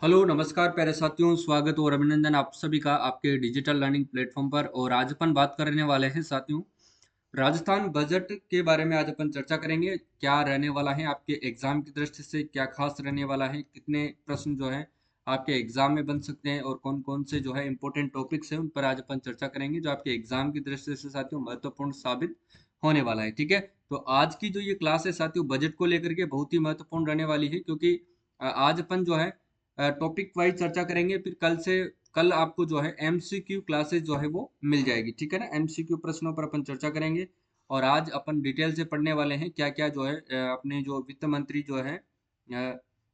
Hello नमस्कार प्यारे साथियों, स्वागत और अभिनंदन आप सभी का आपके डिजिटल लर्निंग प्लेटफॉर्म पर। और आज अपन बात करने वाले हैं साथियों, राजस्थान बजट के बारे में। आज अपन चर्चा करेंगे क्या रहने वाला है आपके एग्जाम की दृष्टि से, क्या खास रहने वाला है, कितने प्रश्न जो है आपके एग्जाम में बन सकते हैं और कौन कौन से जो है इंपॉर्टेंट टॉपिक्स हैं उन पर आज अपन चर्चा करेंगे जो आपके एग्जाम की दृष्टि से साथियों महत्वपूर्ण साबित होने वाला है। ठीक है, तो आज की जो ये क्लास है साथियों बजट को लेकर के बहुत ही महत्वपूर्ण रहने वाली है, क्योंकि आज अपन जो है टॉपिक वाइज चर्चा करेंगे। फिर कल आपको जो है एमसीक्यू क्लासेस जो है वो मिल जाएगी। ठीक है ना, एमसीक्यू प्रश्नों पर अपन चर्चा करेंगे। और आज अपन डिटेल से पढ़ने वाले हैं क्या क्या जो है अपने जो वित्त मंत्री जो है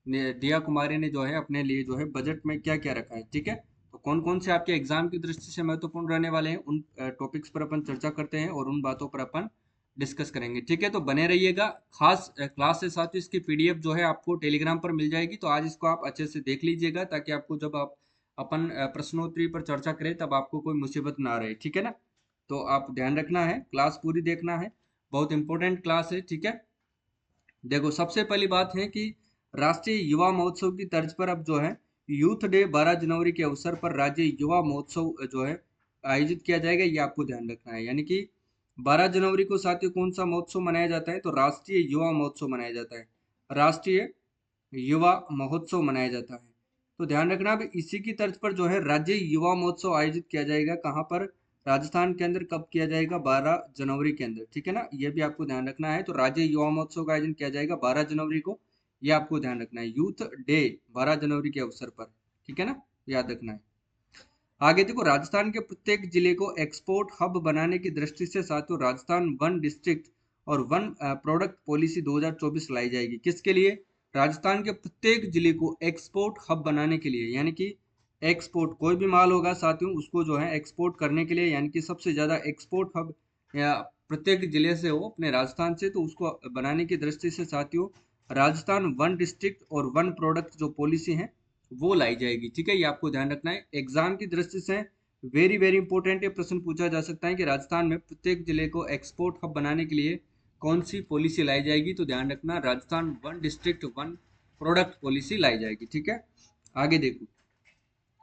दिया कुमारी ने जो है अपने लिए जो है बजट में क्या क्या रखा है। ठीक है, तो कौन कौन से आपके एग्जाम की दृष्टि से महत्वपूर्ण रहने वाले हैं उन टॉपिक्स पर अपन चर्चा करते हैं और उन बातों पर अपन डिस्कस करेंगे। ठीक है, तो बने रहिएगा। खास क्लास के साथ इसकी पीडीएफ जो है आपको टेलीग्राम पर मिल जाएगी, तो आज इसको आप अच्छे से देख लीजिएगा ताकि आपको जब आप अपन प्रश्नोत्तरी पर चर्चा करें तब आपको कोई मुसीबत ना रहे। ठीक है ना, तो आप ध्यान रखना है, क्लास पूरी देखना है, बहुत इंपॉर्टेंट क्लास है। ठीक है, देखो सबसे पहली बात है कि राष्ट्रीय युवा महोत्सव की तर्ज पर अब जो है यूथ डे 12 जनवरी के अवसर पर राज्य युवा महोत्सव जो है आयोजित किया जाएगा। ये आपको ध्यान रखना है, यानी कि 12 जनवरी को साथियों कौन सा महोत्सव मनाया जाता है, तो राष्ट्रीय युवा महोत्सव मनाया जाता है। राष्ट्रीय युवा महोत्सव मनाया जाता है, तो ध्यान रखना। अब इसी की तर्ज पर जो है राज्य युवा महोत्सव आयोजित किया जाएगा। कहाँ पर? राजस्थान के अंदर। कब किया जाएगा? 12 जनवरी के अंदर। ठीक है ना, ये भी आपको ध्यान रखना है। तो राज्य युवा महोत्सव का आयोजन किया जाएगा 12 जनवरी को, ये आपको ध्यान रखना है। यूथ डे 12 जनवरी के अवसर पर। ठीक है ना, याद रखना है। आगे देखो, राजस्थान के प्रत्येक जिले को एक्सपोर्ट हब बनाने की दृष्टि से साथियों राजस्थान वन डिस्ट्रिक्ट और वन प्रोडक्ट पॉलिसी 2024 लाई जाएगी। किसके लिए? राजस्थान के प्रत्येक जिले को एक्सपोर्ट हब बनाने के लिए, यानी कि एक्सपोर्ट कोई भी माल होगा साथियों उसको जो है एक्सपोर्ट करने के लिए, यानी कि सबसे ज्यादा एक्सपोर्ट हब या प्रत्येक जिले से हो अपने राजस्थान से, तो उसको बनाने की दृष्टि से साथियों राजस्थान वन डिस्ट्रिक्ट और वन प्रोडक्ट जो पॉलिसी है वो लाई जाएगी। ठीक है, ये आपको ध्यान रखना है। एग्जाम की दृष्टि से वेरी वेरी इंपॉर्टेंट ये प्रश्न पूछा जा सकता है कि राजस्थान में प्रत्येक जिले को एक्सपोर्ट हब बनाने के लिए कौन सी पॉलिसी लाई जाएगी, तो ध्यान रखना Rajasthan one district one product policy लाई जाएगी। ठीक है, आगे देखो,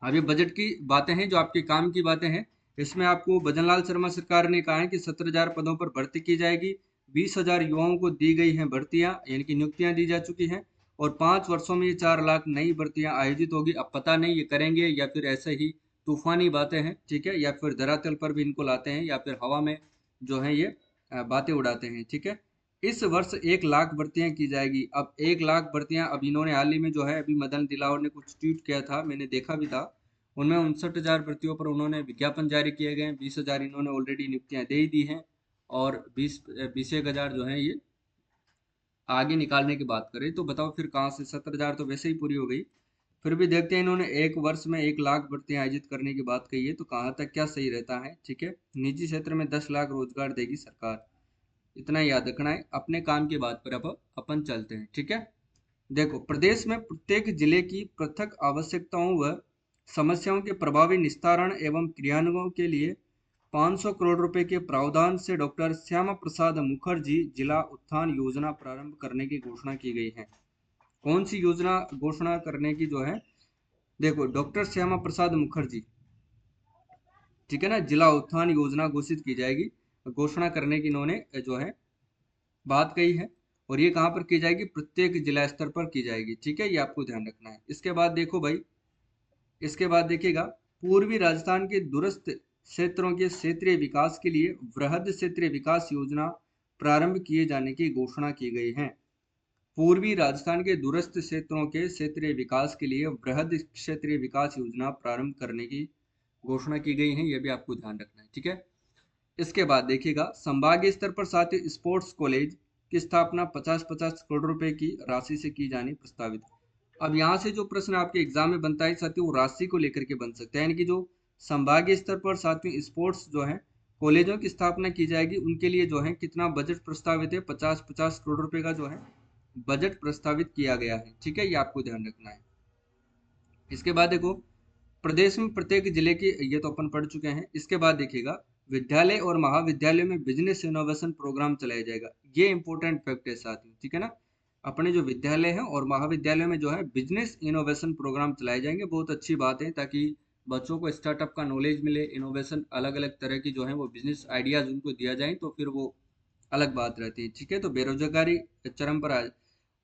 अभी बजट की बातें हैं जो आपके काम की बातें हैं। इसमें आपको भजनलाल शर्मा सरकार ने कहा है कि 17,000 पदों पर भर्ती की जाएगी। 20,000 युवाओं को दी गई हैं भर्तियां, यानी कि नियुक्तियां दी जा चुकी हैं। और 5 वर्षों में ये 4 लाख नई भर्तियां आयोजित होगी। अब पता नहीं ये करेंगे या फिर ऐसे ही तूफानी बातें हैं। ठीक है, या फिर धरातल पर भी इनको लाते हैं या फिर हवा में जो है ये बातें उड़ाते हैं। ठीक है, इस वर्ष 1 लाख भर्तियां की जाएगी। अब 1 लाख भर्तियां, अब इन्होंने हाल ही में जो है अभी मदन दिलावर ने कुछ ट्वीट किया था, मैंने देखा भी था। उनमें 59,000 भर्तियों पर उन्होंने विज्ञापन जारी किए गए हैं। 20,000 इन्होंने ऑलरेडी नियुक्तियां दे ही दी हैं। और 20 जो है ये आगे निकालने की बात करें तो बताओ फिर कहाँ से? 70,000 तो वैसे ही पूरी हो गई। फिर भी देखते हैं, इन्होंने 1 वर्ष में 1 लाख भर्तियां आयोजित करने की बात कही है, तो कहाँ तक क्या सही रहता है। ठीक है, निजी क्षेत्र में 10 लाख रोजगार देगी सरकार, इतना याद रखना है। अपने काम की बात पर अब अपन चलते हैं। ठीक है, देखो प्रदेश में प्रत्येक जिले की पृथक आवश्यकताओं व समस्याओं के प्रभावी निस्तारण एवं क्रियान्वयन के लिए 500 करोड़ रुपए के प्रावधान से डॉक्टर श्यामा प्रसाद मुखर्जी जिला उत्थान योजना प्रारंभ करने की घोषणा की गई है। कौन सी योजना घोषणा करने की जो है? देखो, डॉक्टर श्यामा प्रसाद मुखर्जी, ठीक है ना, जिला उत्थान योजना घोषित की जाएगी। घोषणा करने की इन्होंने जो है बात कही है। और ये कहाँ पर की जाएगी? प्रत्येक जिला स्तर पर की जाएगी। ठीक है, ये आपको ध्यान रखना है। इसके बाद देखो भाई, इसके बाद देखिएगा, पूर्वी राजस्थान के दूरस्थ क्षेत्रों के क्षेत्रीय विकास के लिए वृहद क्षेत्रीय विकास योजना प्रारंभ किए जाने की घोषणा की गई है। पूर्वी राजस्थान के दूरस्थ क्षेत्रों के क्षेत्रीय विकास के लिए वृहद क्षेत्रीय विकास योजना प्रारंभ करने की घोषणा की गई है, यह भी आपको ध्यान रखना है। ठीक है, इसके बाद देखिएगा, संभागीय स्तर पर साथ ही स्पोर्ट्स कॉलेज की स्थापना 50-50 करोड़ रुपए की राशि से की जानी प्रस्तावित। अब यहाँ से जो प्रश्न आपके एग्जाम में बनता है साथियों वो राशि को लेकर के बन सकता है, यानी कि जो संभागीय स्तर पर साथियों स्पोर्ट्स जो है कॉलेजों की स्थापना की जाएगी उनके लिए जो है कितना बजट प्रस्तावित है? 50-50 करोड़ रुपए का जो है बजट प्रस्तावित किया गया है। ठीक है, ये आपको ध्यान रखना है। इसके बाद देखो, प्रदेश में प्रत्येक जिले की, ये तो अपन पढ़ चुके हैं। इसके बाद देखिएगा, विद्यालय और महाविद्यालय में बिजनेस इनोवेशन प्रोग्राम चलाया जाएगा। ये इंपॉर्टेंट फैक्ट है साथियों। ठीक है ना, अपने जो विद्यालय हैं और महाविद्यालय में जो है बिजनेस इनोवेशन प्रोग्राम चलाए जाएंगे। बहुत अच्छी बात है, ताकि बच्चों को स्टार्टअप का नॉलेज मिले, इनोवेशन अलग अलग तरह की जो है वो बिजनेस आइडियाज उनको दिया जाए, तो फिर वो अलग बात रहती है। ठीक है, तो बेरोजगारी चरम पर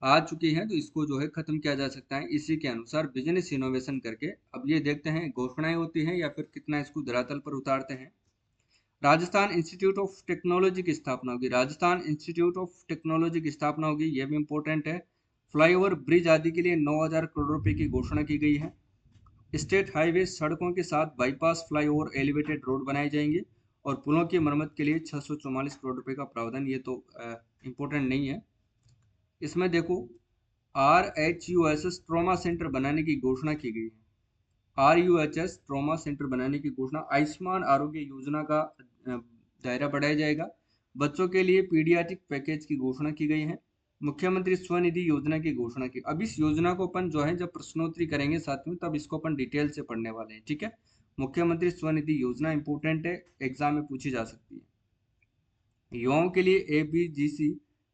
आ चुकी है, तो इसको जो है खत्म किया जा सकता है इसी के अनुसार बिजनेस इनोवेशन करके। अब ये देखते हैं घोषणाएं होती हैं या फिर कितना इसको धरातल पर उतारते हैं। राजस्थान इंस्टीट्यूट ऑफ टेक्नोलॉजी की स्थापना होगी। राजस्थान इंस्टीट्यूट ऑफ टेक्नोलॉजी की स्थापना होगी, यह भी इंपॉर्टेंट है। फ्लाईओवर ब्रिज आदि के लिए 9,000 करोड़ रुपए की घोषणा की गई है। स्टेट हाईवे सड़कों के साथ बाईपास, फ्लाईओवर, एलिवेटेड रोड बनाए जाएंगे और पुलों की मरम्मत के लिए 644 करोड़ रुपए का प्रावधान। ये तो इम्पोर्टेंट नहीं है। इसमें देखो, RHUSS ट्रॉमा सेंटर बनाने की घोषणा की गई है। RUHS ट्रॉमा सेंटर बनाने की घोषणा। आयुष्मान आरोग्य योजना का दायरा बढ़ाया जाएगा। बच्चों के लिए पीडियाट्रिक पैकेज की घोषणा की गई है। मुख्यमंत्री स्वनिधि योजना की घोषणा की। अब इस योजना को अपन जो है जब प्रश्नोत्तरी करेंगे साथियों, तब इसको अपन डिटेल से पढ़ने वाले हैं। ठीक है, मुख्यमंत्री स्वनिधि योजना इंपोर्टेंट है, एग्जाम में पूछी जा सकती है। युवाओं के लिए ABGC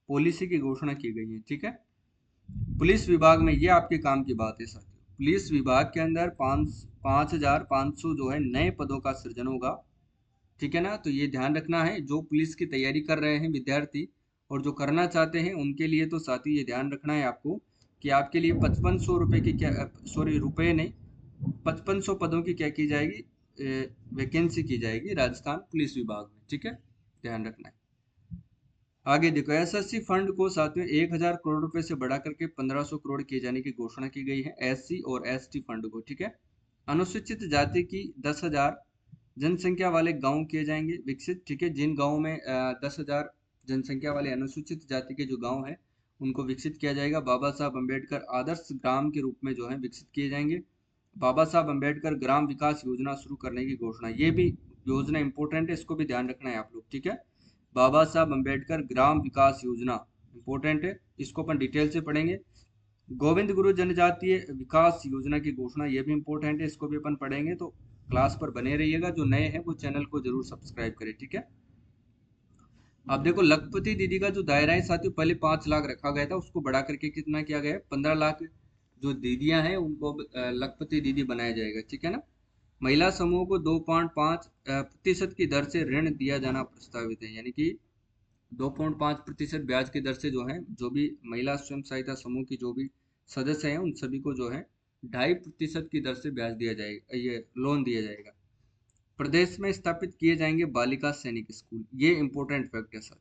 पॉलिसी की घोषणा की गई है। ठीक है, पुलिस विभाग में, ये आपके काम की बात है साथियों, पुलिस विभाग के अंदर 5,500 जो है नए पदों का सृजन होगा। ठीक है ना, तो ये ध्यान रखना है, जो पुलिस की तैयारी कर रहे हैं विद्यार्थी और जो करना चाहते हैं उनके लिए तो साथियों ये ध्यान रखना है आपको कि आपके लिए 5500 रुपये की क्या, सॉरी रुपये नहीं, 5500 पदों की क्या की जाएगी, वैकेंसी की जाएगी राजस्थान पुलिस विभाग में। ठीक है, ध्यान रखना है। आगे देखो, SSC फंड को साथियों 1,000 करोड़ रुपए से बढ़ा करके 1,500 करोड़ किए जाने की घोषणा की गई है, SC और ST फंड को। ठीक है, अनुसूचित जाति की 10,000 जनसंख्या वाले गांव किए जाएंगे विकसित। ठीक है, जिन गांवों में 10,000 जनसंख्या वाले अनुसूचित जाति के जो गांव हैं उनको विकसित किया जाएगा। बाबा साहब अम्बेडकर आदर्श ग्राम के रूप में जो है विकसित किए जाएंगे। बाबा साहब अम्बेडकर ग्राम विकास योजना शुरू करने की घोषणा, ये भी योजना इंपॉर्टेंट है, इसको भी ध्यान रखना है आप लोग। ठीक है, बाबा साहब अम्बेडकर ग्राम विकास योजना इंपॉर्टेंट है, इसको अपन डिटेल से पढ़ेंगे। गोविंद गुरु जनजातीय विकास योजना की घोषणा, ये भी इंपॉर्टेंट है, इसको भी अपन पढ़ेंगे, तो क्लास पर बने रहिएगा। जो नए हैं वो चैनल को जरूर सब्सक्राइब करें। ठीक है, अब देखो, लखपति दीदी का जो दायरा है साथियों, पहले 5 लाख रखा गया था, उसको बढ़ा करके कितना किया गया है, 15 लाख जो दीदियां हैं उनको लखपति दीदी बनाया जाएगा। ठीक है ना, महिला समूह को 2.5% की दर से ऋण दिया जाना प्रस्तावित है, यानी कि 2.5% ब्याज की दर से जो है, जो भी महिला स्वयं सहायता समूह की जो भी सदस्य हैं उन सभी को जो है 2.5% की दर से ब्याज दिया जाएगा, ये लोन दिया जाएगा। प्रदेश में स्थापित किए जाएंगे बालिका सैनिक स्कूल, ये इंपॉर्टेंट फैक्ट है साथ।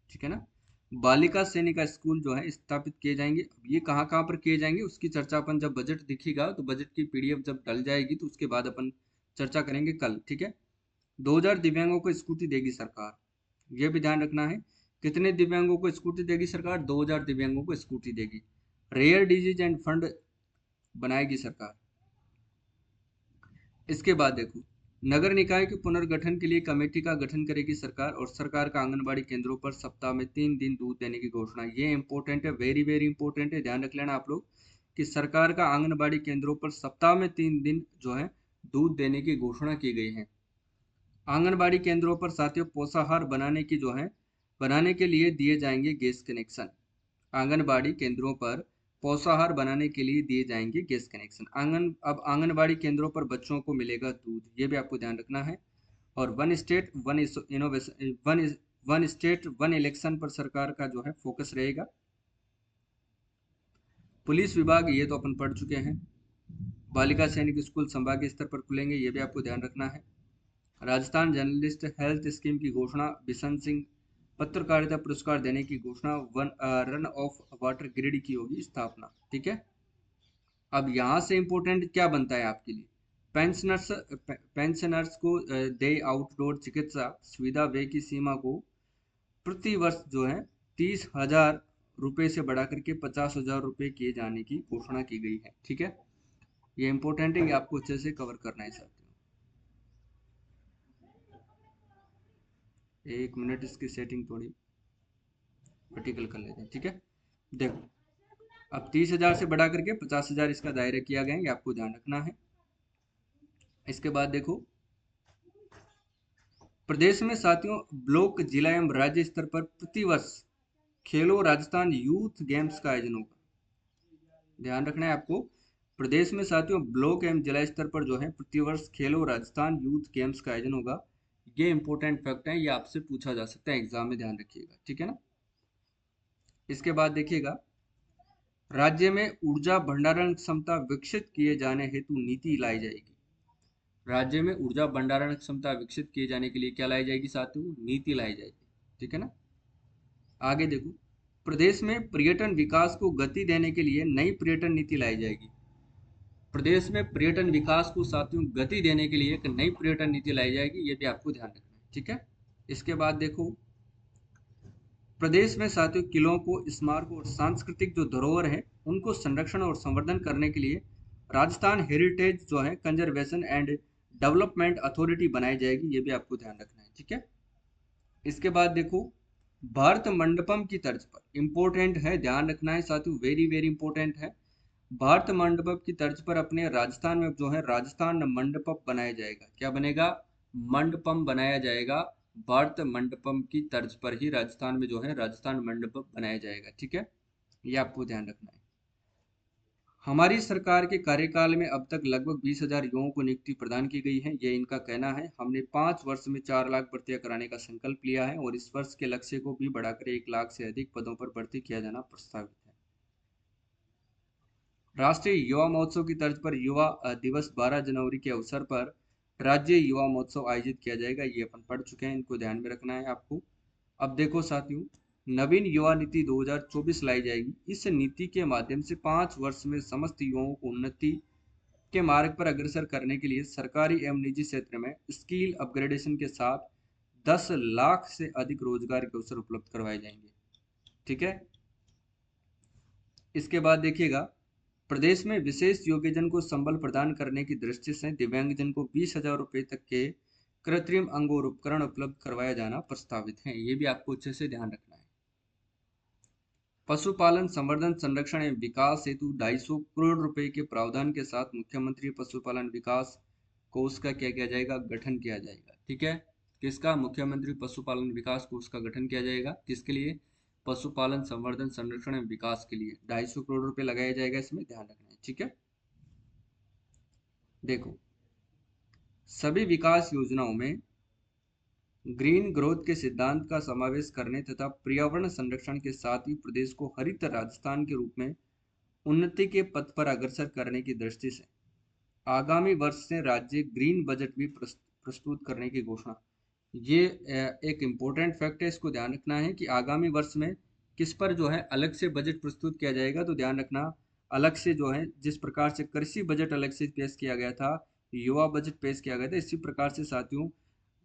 ठीक है ना, बालिका सैनिक स्कूल जो है स्थापित किए जाएंगे। अब ये कहाँ कहाँ पर किए जाएंगे उसकी चर्चा अपन जब बजट दिखेगा, तो बजट की PDF जब डल जाएगी तो उसके बाद अपन चर्चा करेंगे कल। ठीक है, 2,000 दिव्यांगों को स्कूटी देगी सरकार, ये भी ध्यान रखना है। कितने दिव्यांगों को स्कूटी देगी सरकार, 2,000 दिव्यांगों को स्कूटी देगी। रेयर डिजीज एंड फंड बनाएगी सरकार। इसके बाद देखो, नगर निकाय के पुनर्गठन के लिए कमेटी का गठन करेगी सरकार और सरकार का आंगनबाड़ी केंद्रों पर सप्ताह में 3 दिन दूध देने की घोषणा, ये इंपॉर्टेंट है, वेरी वेरी इंपॉर्टेंट है, ध्यान रख लेना आप लोग कि सरकार का आंगनबाड़ी केंद्रों पर सप्ताह में 3 दिन जो है दूध देने की घोषणा की गई है। आंगनबाड़ी केंद्रों पर साथियों पोषाहार बनाने के लिए दिए जाएंगे गैस कनेक्शन। आंगनबाड़ी केंद्रों पर पोषाहार बनाने के लिए दिए जाएंगे गैस कनेक्शन। अब आंगनबाड़ी केंद्रों पर बच्चों को मिलेगा दूध, ये भी आपको ध्यान रखना है। और वन स्टेट वन इलेक्शन पर सरकार का जो है फोकस रहेगा। पुलिस विभाग, ये तो अपन पढ़ चुके हैं। बालिका सैनिक स्कूल संभागीय स्तर पर खुलेंगे, ये भी आपको ध्यान रखना है। राजस्थान जर्नलिस्ट हेल्थ स्कीम की घोषणा। बिशन सिंह पत्रकारिता पुरस्कार देने की घोषणा। रन ऑफ वाटर ग्रिड की होगी स्थापना। ठीक है, अब यहाँ से इंपॉर्टेंट क्या बनता है आपके लिए, पेंशनर्स को दे आउटडोर चिकित्सा सुविधा व्यय की सीमा को प्रति वर्ष जो है 30,000 रुपये से बढ़ा करके 50,000 रुपये किए जाने की घोषणा की गई है। ठीक है, ये इंपॉर्टेंट है, ये आपको अच्छे से कवर करना है साथियों। एक मिनट, इसकी सेटिंग थोड़ी वर्टिकल कर लेते हैं। ठीक है, देखो, अब 30,000 से बढ़ा करके 50,000 इसका दायरा किया गया है, ये आपको ध्यान रखना है। इसके बाद देखो, प्रदेश में साथियों ब्लॉक, जिला एवं राज्य स्तर पर खेलो राजस्थान यूथ गेम्स का आयोजन होगा। ध्यान रखना है आपको। प्रदेश में साथियों ब्लॉक एवं जिला स्तर पर जो है प्रतिवर्ष खेलो राजस्थान यूथ गेम्स का आयोजन होगा। ये इंपॉर्टेंट फैक्ट है, ये आपसे पूछा जा सकता है एग्जाम में, ध्यान रखिएगा, ठीक है ना। इसके बाद देखिएगा, राज्य में ऊर्जा भंडारण क्षमता विकसित किए जाने हेतु नीति लाई जाएगी। राज्य में ऊर्जा भंडारण क्षमता विकसित किए जाने के लिए क्या लाई जाएगी साथियों? नीति लाई जाएगी, ठीक है ना। आगे देखो, प्रदेश में पर्यटन विकास को गति देने के लिए नई पर्यटन नीति लाई जाएगी। प्रदेश में पर्यटन विकास को साथियों गति देने के लिए एक नई पर्यटन नीति लाई जाएगी, ये भी आपको ध्यान रखना है, ठीक है। इसके बाद देखो, प्रदेश में साथियों किलों को, स्मारकों और सांस्कृतिक जो धरोहर है उनको संरक्षण और संवर्धन करने के लिए राजस्थान हेरिटेज जो है कंजर्वेशन एंड डेवलपमेंट अथॉरिटी बनाई जाएगी, ये भी आपको ध्यान रखना है, ठीक है। इसके बाद देखो, भारत मंडपम की तर्ज पर, इंपॉर्टेंट है, ध्यान रखना है साथियों, वेरी वेरी इंपॉर्टेंट है। भारत मंडपम की तर्ज पर अपने राजस्थान में जो है राजस्थान मंडपम बनाया जाएगा। क्या बनेगा? मंडपम बनाया जाएगा। भारत मंडपम की तर्ज पर ही राजस्थान में जो है राजस्थान मंडपम बनाया जाएगा, ठीक है। ये आपको ध्यान रखना है। हमारी सरकार के कार्यकाल में अब तक लगभग 20,000 युवाओं को नियुक्ति प्रदान की गई है, ये इनका कहना है। हमने 5 वर्ष में 4 लाख भर्तियां कराने का संकल्प लिया है और इस वर्ष के लक्ष्य को भी बढ़ाकर 1 लाख से अधिक पदों पर भर्ती किया जाना प्रस्तावित है। राष्ट्रीय युवा महोत्सव की तर्ज पर युवा दिवस 12 जनवरी के अवसर पर राज्य युवा महोत्सव आयोजित किया जाएगा, ये अपन पढ़ चुके हैं, इनको ध्यान में रखना है आपको। अब देखो साथियों, नवीन युवा नीति 2024 लाई जाएगी। इस नीति के माध्यम से 5 वर्ष में समस्त युवाओं को उन्नति के मार्ग पर अग्रसर करने के लिए सरकारी एवं निजी क्षेत्र में स्किल अपग्रेडेशन के साथ 10 लाख से अधिक रोजगार के अवसर उपलब्ध करवाए जाएंगे, ठीक है। इसके बाद देखिएगा, प्रदेश में विशेष योग्यजन को संबल प्रदान करने की दृष्टि से दिव्यांगजन को 20,000 रुपए तक के कृत्रिम अंग और उपकरण उपलब्ध करवाया जाना प्रस्तावित है, ये भी आपको अच्छे से ध्यान रखना है। पशुपालन संवर्धन संरक्षण एवं विकास हेतु 250 करोड़ रुपए के प्रावधान के साथ मुख्यमंत्री पशुपालन विकास कोष का क्या किया जाएगा? गठन किया जाएगा, ठीक है। किसका? मुख्यमंत्री पशुपालन विकास कोष का गठन किया जाएगा। किसके लिए? पशुपालन संवर्धन संरक्षण एवं विकास के लिए 250 करोड़ रुपए लगाया जाएगा, इसमें ध्यान रखना है, ठीक है। देखो, सभी विकास योजनाओं में ग्रीन ग्रोथ के सिद्धांत का समावेश करने तथा पर्यावरण संरक्षण के साथ ही प्रदेश को हरित राजस्थान के रूप में उन्नति के पथ पर अग्रसर करने की दृष्टि से आगामी वर्ष से राज्य ग्रीन बजट भी प्रस्तुत करने की घोषणा। ये एक इम्पोर्टेंट फैक्ट है, इसको ध्यान रखना है कि आगामी वर्ष में किस पर जो है अलग से बजट प्रस्तुत किया जाएगा। तो ध्यान रखना, अलग से जो है, जिस प्रकार से कृषि बजट अलग से पेश किया गया था, युवा बजट पेश किया गया था, इसी प्रकार से साथियों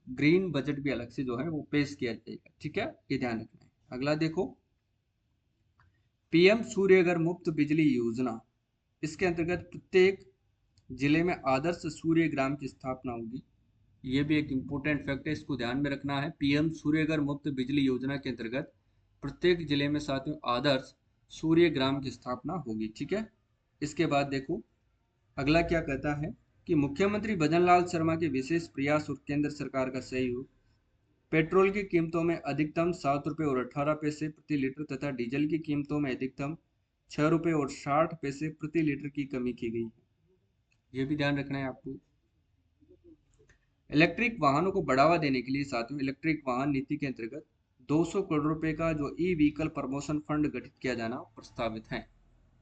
ग्रीन बजट भी अलग से जो है वो पेश किया जाएगा, ठीक है, ये ध्यान रखना है। अगला देखो, पीएम सूर्यघर मुफ्त बिजली योजना, इसके अंतर्गत प्रत्येक जिले में आदर्श सूर्य ग्राम की स्थापना होगी। ये भी एक इम्पोर्टेंट फैक्ट है, इसको ध्यान में रखना है। पीएम सूर्यघर मुफ्त बिजली योजना के अंतर्गत प्रत्येक जिले में साथियों आदर्श सूर्य ग्राम की स्थापना होगी, ठीक है। इसके बाद देखो, अगला क्या कहता है कि मुख्यमंत्री भजनलाल शर्मा के विशेष प्रयास और केंद्र सरकार का सहयोग पेट्रोल की कीमतों में अधिकतम 7 रुपये और 18 पैसे प्रति लीटर तथा डीजल की कीमतों में अधिकतम 6 रुपये और 60 पैसे प्रति लीटर की कमी की गई है, ये भी ध्यान रखना है आपको। इलेक्ट्रिक वाहनों को बढ़ावा देने के लिए साथियों इलेक्ट्रिक वाहन नीति के अंतर्गत 200 करोड़ रुपए का जो ई व्हीकल प्रमोशन फंड गठित किया जाना प्रस्तावित है,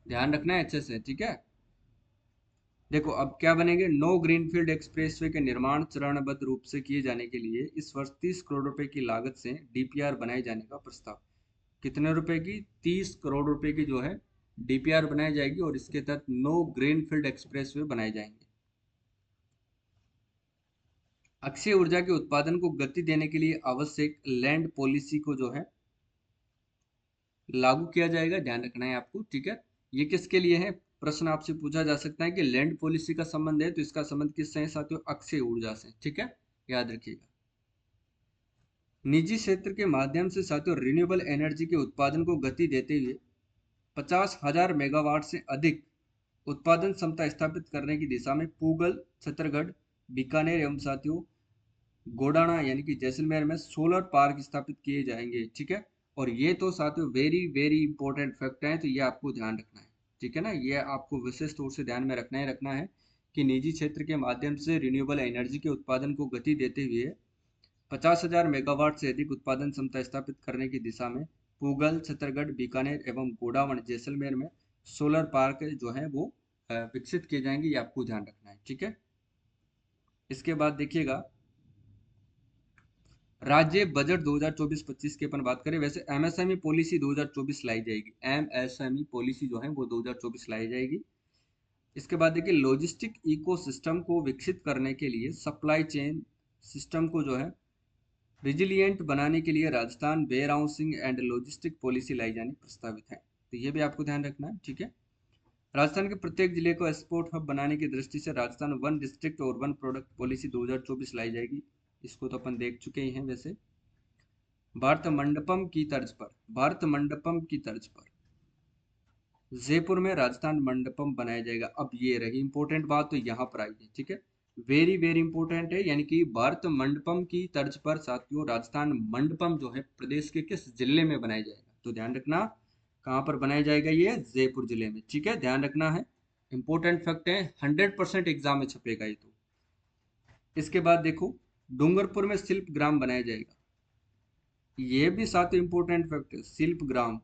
ध्यान रखना है अच्छे से, ठीक है। देखो, अब क्या बनेंगे? नो ग्रीनफील्ड एक्सप्रेसवे के निर्माण चरणबद्ध रूप से किए जाने के लिए इस वर्ष 30 करोड़ रुपए की लागत से डीपीआर बनाए जाने का प्रस्ताव। कितने रुपए की? 30 करोड़ रुपए की जो है डीपीआर बनाई जाएगी और इसके तहत नो ग्रीनफील्ड एक्सप्रेसवे बनाए जाएंगे। अक्षय ऊर्जा के उत्पादन को गति देने के लिए आवश्यक लैंड पॉलिसी को जो है लागू किया जाएगा, ध्यान रखना है आपको, ठीक है। ये किसके लिए है? प्रश्न आपसे पूछा जा सकता है कि लैंड पॉलिसी का संबंध है, तो इसका संबंध किससे है साथियों? अक्षय ऊर्जा से, ठीक है, याद रखिएगा। निजी क्षेत्र के माध्यम से साथियों रिन्यूएबल एनर्जी के उत्पादन को गति देते हुए 50,000 मेगावाट से अधिक उत्पादन क्षमता स्थापित करने की दिशा में पूगल, छत्तीसगढ़, बीकानेर एवं साथियों गोडाना यानी कि जैसलमेर में सोलर पार्क स्थापित किए जाएंगे, ठीक है। और ये तो साथियों वेरी वेरी इंपॉर्टेंट फैक्ट है, तो ये आपको ध्यान रखना है। ठीक है ना, ये आपको विशेष तौर से ध्यान में रखना है कि निजी क्षेत्र के माध्यम से रिन्यूएबल एनर्जी के उत्पादन को गति देते हुए 50,000 मेगावाट से अधिक उत्पादन क्षमता स्थापित करने की दिशा में पूगल, छतरगढ़, बीकानेर एवं गोडावण, जैसलमेर में सोलर पार्क जो है वो विकसित किए जाएंगे, ये आपको ध्यान रखना है। ठीक है, इसके बाद देखिएगा राज्य बजट 2024-25 की अपन बात करें, वैसे एमएसएमई पॉलिसी 2024 लाई जाएगी। एमएसएमई पॉलिसी जो है वो 2024 लाई जाएगी। इसके बाद देखिए लॉजिस्टिक इकोसिस्टम को विकसित करने के लिए सप्लाई चेन सिस्टम को जो है रिजिलियंट बनाने के लिए Rajasthan warehousing and logistic policy लाई जानी प्रस्तावित है, तो ये भी आपको ध्यान रखना है। ठीक है, राजस्थान के प्रत्येक जिले को एक्सपोर्ट हब बनाने की दृष्टि से राजस्थान वन डिस्ट्रिक्ट और वन प्रोडक्ट पॉलिसी 2024 लाई जाएगी। इसको तो अपन देख चुके ही हैं। वैसे भारत मंडपम की तर्ज पर जयपुर में राजस्थान मंडपम बनाया जाएगा। अब ये रही इंपॉर्टेंट बात, तो यहाँ पर आई है। ठीक है, वेरी वेरी इंपॉर्टेंट है, यानी कि भारत मंडपम की तर्ज पर साथियों राजस्थान मंडपम जो है प्रदेश के किस जिले में बनाया जाएगा, तो ध्यान रखना कहाँ पर बनाया जाएगा, ये जयपुर जिले में। ठीक है, ध्यान रखना है, इंपॉर्टेंट फैक्ट है, 100% एग्जाम में छपेगा ये तो। इसके बाद देखो डूंगरपुर में शिल्प ग्राम बनाया जाएगा, ये भी साथ इंपॉर्टेंट फैक्ट है। शिल्प ग्राम,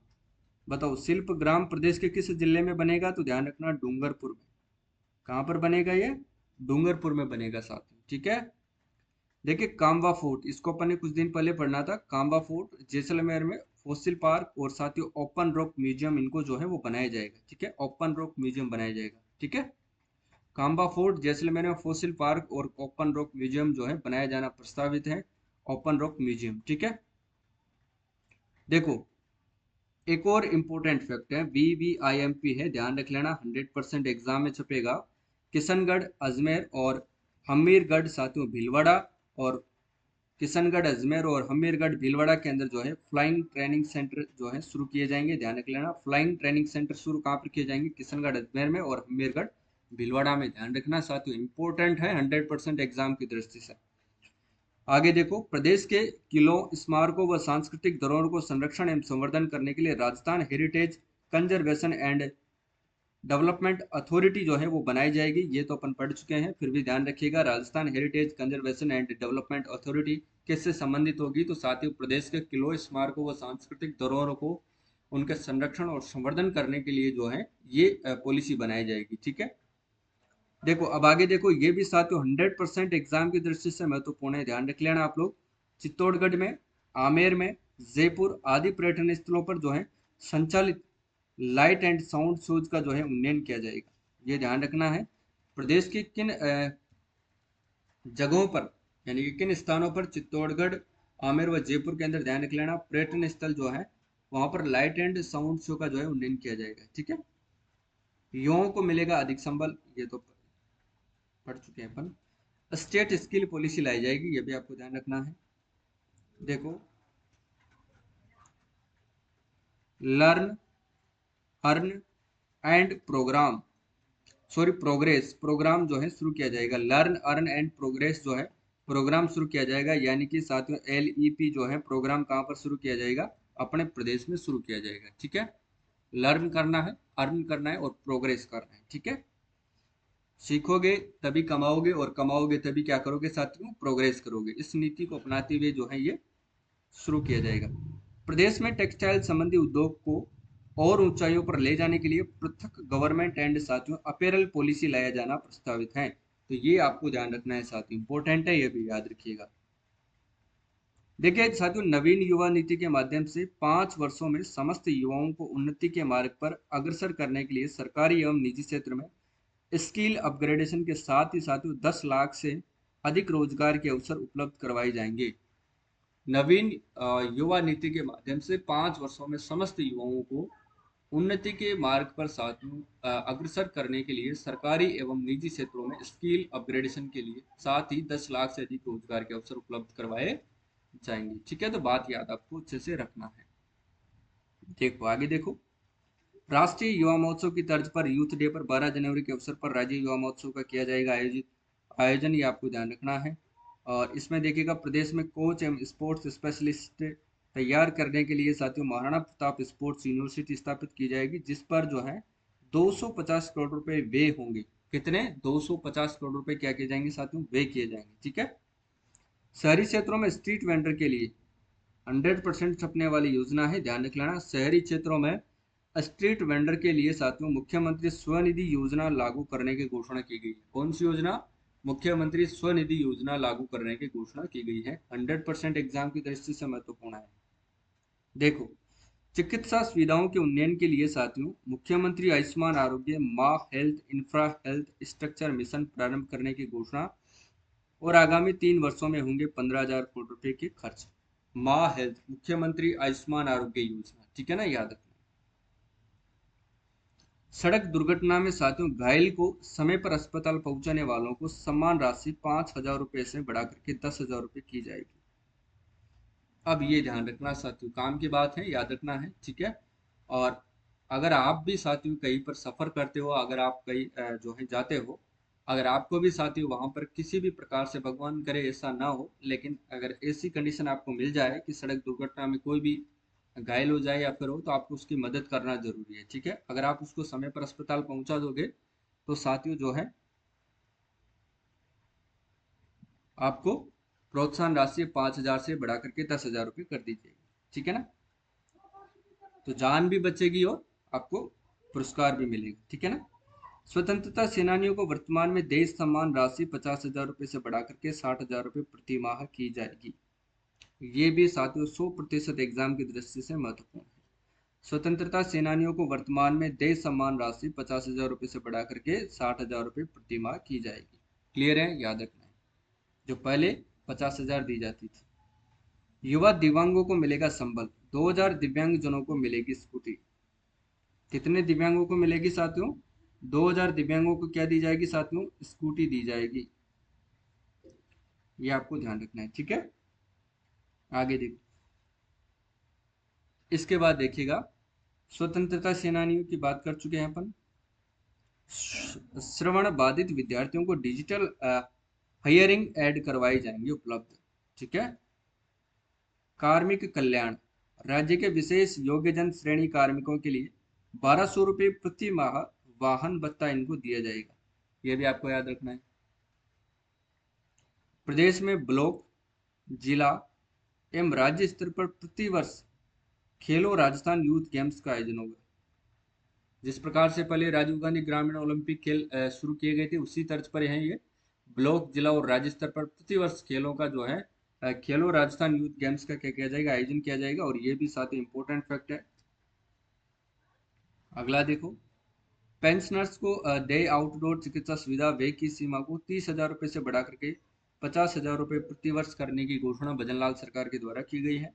बताओ शिल्प ग्राम प्रदेश के किस जिले में बनेगा, तो ध्यान रखना डूंगरपुर में। कहाँ पर बनेगा ये, डूंगरपुर में बनेगा साथियों। ठीक है, देखिए काम्बा फोर्ट, इसको अपन ने कुछ दिन पहले पढ़ना था। काम्बा फोर्ट जैसलमेर में फॉसिल पार्क और साथियों ओपन रॉक म्यूजियम, इनको जो है वो बनाया जाएगा। ठीक है, ओपन रॉक म्यूजियम बनाया जाएगा। ठीक है, काम्बा फोर्ट जैसलमेर में फॉसिल पार्क और ओपन रॉक म्यूजियम जो है बनाया जाना प्रस्तावित है, ओपन रॉक म्यूजियम। ठीक है, देखो एक और इम्पोर्टेंट फैक्ट है, VVIMP है, ध्यान रख लेना, 100% एग्जाम में छपेगा। किशनगढ़, अजमेर और हमीरगढ़ साथियों भीलवाड़ा, और किशनगढ़, अजमेर और हमीरगढ़ भीलवाड़ा के अंदर जो है फ्लाइंग ट्रेनिंग सेंटर जो है शुरू किए जाएंगे। ध्यान रख लेना, फ्लाइंग ट्रेनिंग सेंटर शुरू कहाँ पर किए जाएंगे, किशनगढ़, अजमेर में और हमीरगढ़ भीलवाड़ा में। ध्यान रखना साथियों, इंपॉर्टेंट है 100% एग्जाम की दृष्टि से। आगे देखो प्रदेश के किलों, स्मारकों व सांस्कृतिक धरोहरों को संरक्षण एवं संवर्धन करने के लिए Rajasthan heritage conservation and development authority जो है वो बनाई जाएगी। ये तो अपन पढ़ चुके हैं, फिर भी ध्यान रखिएगा, Rajasthan heritage conservation and development authority किससे संबंधित होगी, तो साथ ही प्रदेश के किलों, स्मारकों व सांस्कृतिक धरोहरों को उनके संरक्षण और संवर्धन करने के लिए जो है ये पॉलिसी बनाई जाएगी। ठीक है, देखो अब आगे देखो, ये भी साथियों 100% एग्जाम की दृष्टि से महत्वपूर्ण है, ध्यान रख लेना आप लोग। चित्तौड़गढ़ में, आमेर में, जयपुर आदि पर्यटन स्थलों पर जो है संचालित लाइट एंड साउंड शोज का जो है उन्नयन किया जाएगा, ये ध्यान रखना है। प्रदेश के किन जगहों पर, यानी कि किन स्थानों पर चित्तौड़गढ़, आमेर व जयपुर के अंदर, ध्यान रख लेना पर्यटन स्थल जो है वहां पर लाइट एंड साउंड शो का जो है उन्नयन किया जाएगा। ठीक है, युवाओं को मिलेगा अधिक संबल, ये तो पढ़ चुके हैं अपन। स्टेट स्किल पॉलिसी लाई जाएगी, ये भी आपको ध्यान रखना है। देखो learn, earn and program, sorry progress, program जो है शुरू किया जाएगा। लर्न, अर्न एंड प्रोग्रेस जो है प्रोग्राम शुरू किया जाएगा, यानी कि साथियों LEP जो है प्रोग्राम कहाँ पर शुरू किया जाएगा, अपने प्रदेश में शुरू किया जाएगा। ठीक है, लर्न करना है, अर्न करना है और प्रोग्रेस करना है। ठीक है, सीखोगे तभी कमाओगे और कमाओगे तभी क्या करोगे साथियों, प्रोग्रेस करोगे। इस नीति को अपनाते हुए जो है ये शुरू किया जाएगा। प्रदेश में टेक्सटाइल संबंधी उद्योग को और ऊंचाइयों पर ले जाने के लिए पृथक गवर्नमेंट एंड साथियों अपेरल पॉलिसी लाया जाना प्रस्तावित है, तो ये आपको ध्यान रखना है साथियों, इंपॉर्टेंट है, ये भी याद रखिएगा। देखिए साथियों, नवीन युवा नीति के माध्यम से 5 वर्षों में समस्त युवाओं को उन्नति के मार्ग पर अग्रसर करने के लिए सरकारी एवं निजी क्षेत्र में स्किल अपग्रेडेशन के साथ ही साथियों 10 लाख से अधिक रोजगार के अवसर उपलब्ध करवाए जाएंगे। नवीन युवा नीति के माध्यम से 5 वर्षों में समस्त युवाओं को उन्नति के मार्ग पर साथियों अग्रसर करने के लिए सरकारी एवं निजी क्षेत्रों में स्किल अपग्रेडेशन के लिए साथ ही 10 लाख से अधिक रोजगार के अवसर उपलब्ध करवाए जाएंगे। ठीक है, तो बात याद आपको अच्छे से रखना है। देखो आगे देखो, राष्ट्रीय युवा महोत्सव की तर्ज पर यूथ डे पर 12 जनवरी के अवसर पर राज्य युवा महोत्सव का किया जाएगा आयोजन, ये आपको ध्यान रखना है। और इसमें देखिएगा प्रदेश में कोच एवं स्पोर्ट्स स्पेशलिस्ट तैयार करने के लिए साथियों महाराणा प्रताप स्पोर्ट्स यूनिवर्सिटी स्थापित की जाएगी, जिस पर जो है 250 करोड़ रुपए व्यय होंगे। कितने? 250 करोड़ रुपए क्या किए जाएंगे साथियों? व्यय किए जाएंगे। ठीक है। शहरी क्षेत्रों में स्ट्रीट वेंडर के लिए 100% छपने वाली योजना है, ध्यान रख लेना। शहरी क्षेत्रों में स्ट्रीट वेंडर के लिए साथियों मुख्यमंत्री स्वनिधि योजना लागू करने की घोषणा की गई है। कौन सी योजना? मुख्यमंत्री स्वनिधि योजना लागू करने की घोषणा की गई है। 100% एग्जाम की दृष्टि से महत्वपूर्ण है। देखो, चिकित्सा सुविधाओं के उन्नयन के लिए साथियों मुख्यमंत्री आयुष्मान आरोग्य माँ health infra health structure mission प्रारंभ करने की घोषणा, और आगामी 3 वर्षों में होंगे 15,000 करोड़ रुपए के खर्च। माँ हेल्थ, मुख्यमंत्री आयुष्मान आरोग्य योजना, ठीक है ना, याद रखना। सड़क दुर्घटना में साथियों घायल को समय पर अस्पताल पहुंचाने वालों को सम्मान राशि 5,000 रुपए से बढ़ा करके 10,000 रुपए की जाएगी। अब ये ध्यान रखना साथियों, काम की बात है, याद रखना है। ठीक है। और अगर आप भी साथियों कहीं पर सफर करते हो, अगर आप कहीं जो है जाते हो, अगर आपको भी साथियों वहां पर किसी भी प्रकार से, भगवान करे ऐसा ना हो, लेकिन अगर ऐसी कंडीशन आपको मिल जाए कि सड़क दुर्घटना में कोई भी घायल हो जाए या फिर हो, तो आपको उसकी मदद करना जरूरी है। ठीक है। अगर आप उसको समय पर अस्पताल पहुंचा दोगे तो साथियों जो है आपको प्रोत्साहन राशि 5,000 से बढ़ा करके 10,000 रुपये कर दी जाएगी। ठीक है ना। तो जान भी बचेगी और आपको पुरस्कार भी मिलेगा। ठीक है ना। स्वतंत्रता सेनानियों को वर्तमान में देश सम्मान राशि 50,000 रुपये से बढ़ा करके 60,000 रुपये प्रति माह की जाएगी। ये भी साथियों 100% एग्जाम की दृष्टि से महत्वपूर्ण है। स्वतंत्रता सेनानियों को वर्तमान में देश सम्मान राशि 50,000 रुपये से बढ़ा करके 60,000 रुपये प्रति माह की जाएगी। क्लियर है, याद रखना है। जो पहले 50,000 दी जाती थी। युवा दिव्यांगों को मिलेगा संबल, 2,000 दिव्यांग जनों को मिलेगी स्कूटी। कितने दिव्यांगों को मिलेगी साथियों? 2,000 दिव्यांगों को क्या दी जाएगी साथियों? स्कूटी दी जाएगी। ये आपको ध्यान रखना है। ठीक है। आगे देखो, इसके बाद देखिएगा, स्वतंत्रता सेनानियों की बात कर चुके हैं अपन। श्रवण बाधित विद्यार्थियों को डिजिटल हायरिंग ऐड करवाई जाएंगी उपलब्ध। ठीक है। कार्मिक कल्याण, राज्य के विशेष योग्यजन श्रेणी कार्मिकों के लिए 1,200 रुपये प्रति माह वाहन भत्ता इनको दिया जाएगा। यह भी आपको याद रखना है। प्रदेश में ब्लॉक, जिला एवं राज्य स्तर पर प्रति वर्ष खेलो राजस्थान यूथ गेम्स का आयोजन होगा। जिस प्रकार से पहले राजीव गांधी ग्रामीण ओलंपिक खेल शुरू किए गए थे, उसी तर्ज पर है ये। ब्लॉक, जिला और राज्य स्तर पर प्रति वर्ष खेलों का जो है खेलो राजस्थान यूथ गेम्स का क्या किया जाएगा? आयोजन किया जाएगा। और ये भी साथ ही इंपॉर्टेंट फैक्ट है। अगला देखो, पेंशनर्स को दे आउटडोर चिकित्सा सुविधा व्यय की सीमा को 30,000 रुपये से बढ़ा करके 50,000 रुपये प्रति वर्ष करने की घोषणा भजनलाल सरकार के द्वारा की गई है।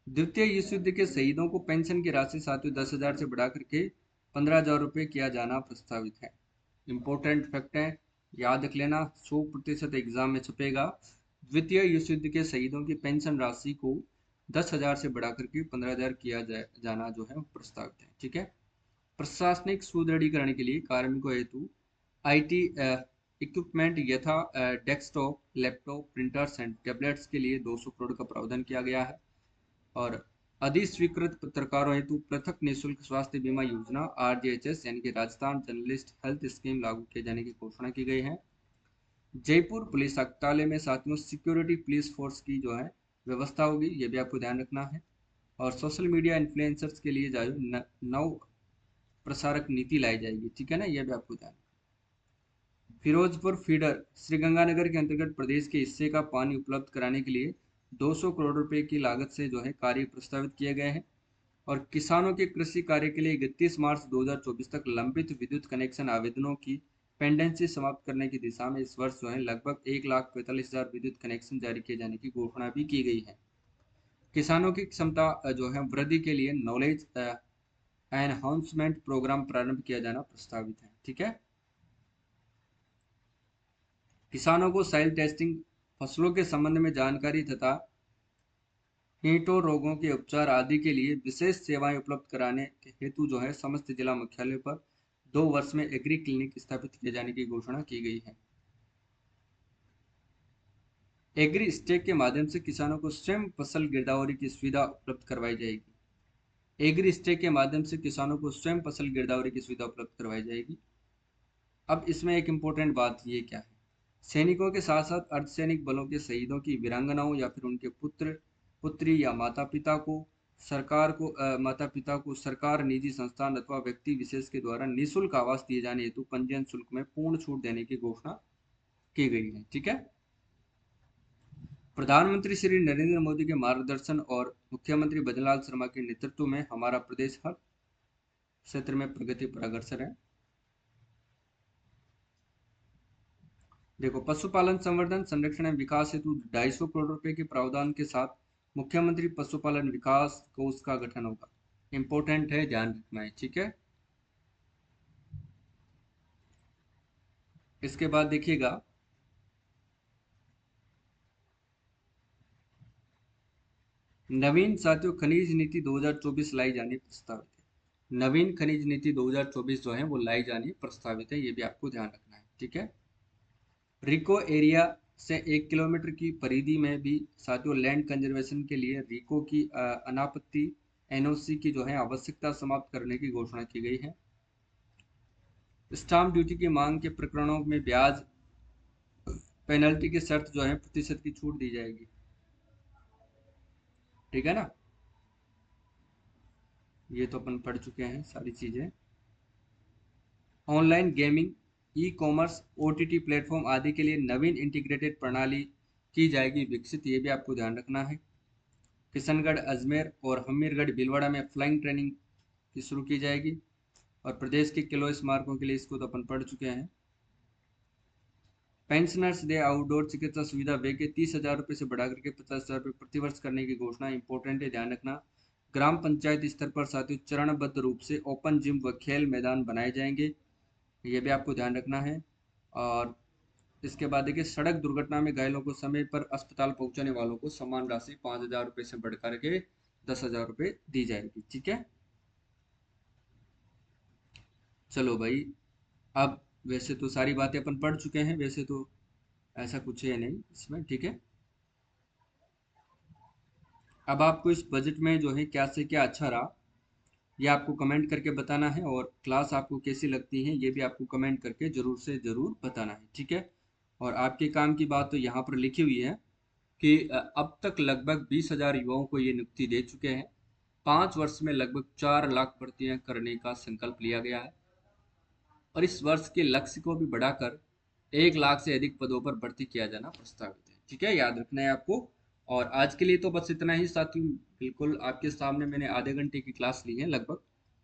द्वितीय विश्व युद्ध के शहीदों को पेंशन की राशि साथियों 10,000 से बढ़ा करके 15,000 रुपये किया जाना प्रस्तावित है। इंपॉर्टेंट फैक्ट है, याद रख लेना, 100% एग्जाम में छपेगा। द्वितीय विश्व युद्ध के शहीदों की पेंशन राशि को 10,000 से बढ़ा करके 15,000 किया जाना जो है प्रस्तावित है। ठीक है। प्रशासनिक सुदृढ़ीकरण के लिए कार्मिकों हेतु आईटी इक्विपमेंट यथा desktop, laptop, printers and tablets के लिए 200 करोड़ का प्रावधान किया गया है। और अधिस्वीकृत पत्रकारों हेतु पृथक निःशुल्क स्वास्थ्य बीमा योजना RJHS यानी कि राजस्थान जर्नलिस्ट हेल्थ स्कीम लागू किए जाने की घोषणा की गई है। जयपुर पुलिस अख्ताले में साथियों सिक्योरिटी पुलिस फोर्स की जो है व्यवस्था होगी, ये भी आपको ध्यान रखना है। और सोशल मीडिया इन्फ्लुएंसर्स के लिए जो नव प्रसारक नीति लाई जाएगी। ठीक है ना, यह भी आपको ध्यान। फिरोजपुर फीडर श्रीगंगानगर के अंतर्गत प्रदेश के हिस्से का पानी उपलब्ध कराने के लिए 200 करोड़ रुपए की लागत से जो है कार्य प्रस्तावित किए गए हैं। और किसानों के कृषि कार्य के लिए 31 मार्च 2024 तक लंबित विद्युत कनेक्शन आवेदनों की पेंडेंसी समाप्त करने की दिशा में इस वर्ष जो है लगभग 1,45,000 विद्युत कनेक्शन जारी किए जाने की घोषणा भी की गई है। किसानों की क्षमता जो है वृद्धि के लिए नॉलेज एनहांसमेंट प्रोग्राम प्रारंभ किया जाना प्रस्तावित है। ठीक है। किसानों को सॉइल टेस्टिंग, फसलों के संबंध में जानकारी तथा कीटों रोगों के उपचार आदि के लिए विशेष सेवाएं उपलब्ध कराने के हेतु जो है समस्त जिला मुख्यालय पर 2 वर्ष में एग्री क्लिनिक स्थापित किए जाने की घोषणा की गई है। एग्री स्टेक के माध्यम से किसानों को स्वयं फसल गिरदावरी की सुविधा उपलब्ध करवाई जाएगी। एग्री स्टेक के माध्यम से किसानों को स्वयं फसल गिरदावरी की सुविधा उपलब्ध करवाई जाएगी। अब इसमें एक इम्पोर्टेंट बात ये क्या है, सैनिकों के साथ साथ अर्धसैनिक बलों के शहीदों की वीरांगनाओं या फिर उनके पुत्र पुत्री या माता पिता को सरकार, निजी संस्थान अथवा व्यक्ति विशेष के द्वारा निःशुल्क आवास दिए जाने हेतु पंजीयन शुल्क में पूर्ण छूट देने की घोषणा की गई है। ठीक है। प्रधानमंत्री श्री नरेंद्र मोदी के मार्गदर्शन और मुख्यमंत्री भजनलाल शर्मा के नेतृत्व में हमारा प्रदेश हर क्षेत्र में प्रगति पर अग्रसर है। देखो, पशुपालन संवर्धन संरक्षण एवं विकास हेतु 250 करोड़ रुपए के प्रावधान के साथ मुख्यमंत्री पशुपालन विकास कोष का गठन होगा। इंपॉर्टेंट है, ध्यान रखना है। ठीक है। इसके बाद देखिएगा, नवीन साथियों खनिज नीति 2024 लाई जानी प्रस्तावित है। नवीन खनिज नीति 2024 जो है वो लाई जानी प्रस्तावित है, ये भी आपको ध्यान रखना है। ठीक है। रिको एरिया से 1 किलोमीटर की परिधि में भी साथियों लैंड कंजर्वेशन के लिए रिको की अनापत्ति एनओसी की जो है आवश्यकता समाप्त करने की घोषणा की गई है। स्टाम्प ड्यूटी की मांग के प्रकरणों में ब्याज पेनल्टी की शर्त जो है प्रतिशत की छूट दी जाएगी। ठीक है ना, ये तो अपन पढ़ चुके हैं सारी चीजें। Online gaming, e commerce, OTT platform आदि के लिए नवीन इंटीग्रेटेड प्रणाली की जाएगी विकसित, ये भी आपको ध्यान रखना है। किशनगढ़, अजमेर और हमीरगढ़ भीलवाड़ा में फ्लाइंग ट्रेनिंग की शुरू की जाएगी। और प्रदेश के किलो स्मारकों के लिए इसको तो अपन पढ़ चुके हैं। पेंशनर्स डे आउटडोर चिकित्सा सुविधा वे के 30,000 रुपये से बढ़ा करके 50,000 रुपये प्रतिवर्ष करने की घोषणा इंपॉर्टेंट है, ध्यान रखना। ग्राम पंचायत स्तर पर साथियों चरणबद्ध रूप से ओपन जिम व खेल मैदान बनाए जाएंगे, ये भी आपको ध्यान रखना है। और इसके बाद देखिए, सड़क दुर्घटना में घायलों को समय पर अस्पताल पहुंचाने वालों को सम्मान राशि 5,000 रुपये से बढ़कर के 10,000 रुपये दी जाएगी। ठीक है। चलो भाई, अब वैसे तो सारी बातें अपन पढ़ चुके हैं, वैसे तो ऐसा कुछ है नहीं इसमें। ठीक है। अब आपको इस बजट में जो है क्या से क्या अच्छा रहा, ये आपको कमेंट करके बताना है। और क्लास आपको कैसी लगती है ये भी आपको कमेंट करके जरूर से जरूर बताना है। ठीक है। और आपके काम की बात तो यहाँ पर लिखी हुई है कि अब तक लगभग 20,000 युवाओं को ये नियुक्ति दे चुके हैं। 5 वर्ष में लगभग 4 लाख भर्तियां करने का संकल्प लिया गया है और इस वर्ष के लक्ष्य को भी बढ़ाकर 1 लाख से अधिक पदों पर भर्ती किया जाना प्रस्तावित है। ठीक है, याद रखना है आपको। और आज के लिए तो बस इतना ही साथियों। बिल्कुल आपके सामने मैंने आधे घंटे की क्लास ली है लगभग,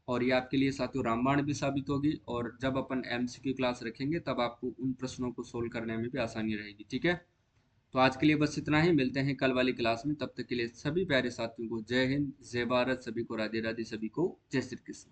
और ये आपके लिए साथियों रामबाण भी साबित होगी। और जब अपन एमसीक्यू क्लास रखेंगे तब आपको उन प्रश्नों को सोल्व करने में भी आसानी रहेगी। ठीक है। तो आज के लिए बस इतना ही, मिलते हैं कल वाली क्लास में। तब तक के लिए सभी प्यारे साथियों को जय हिंद, जय भारत, सभी को राधे राधे, सभी को जय श्री कृष्ण।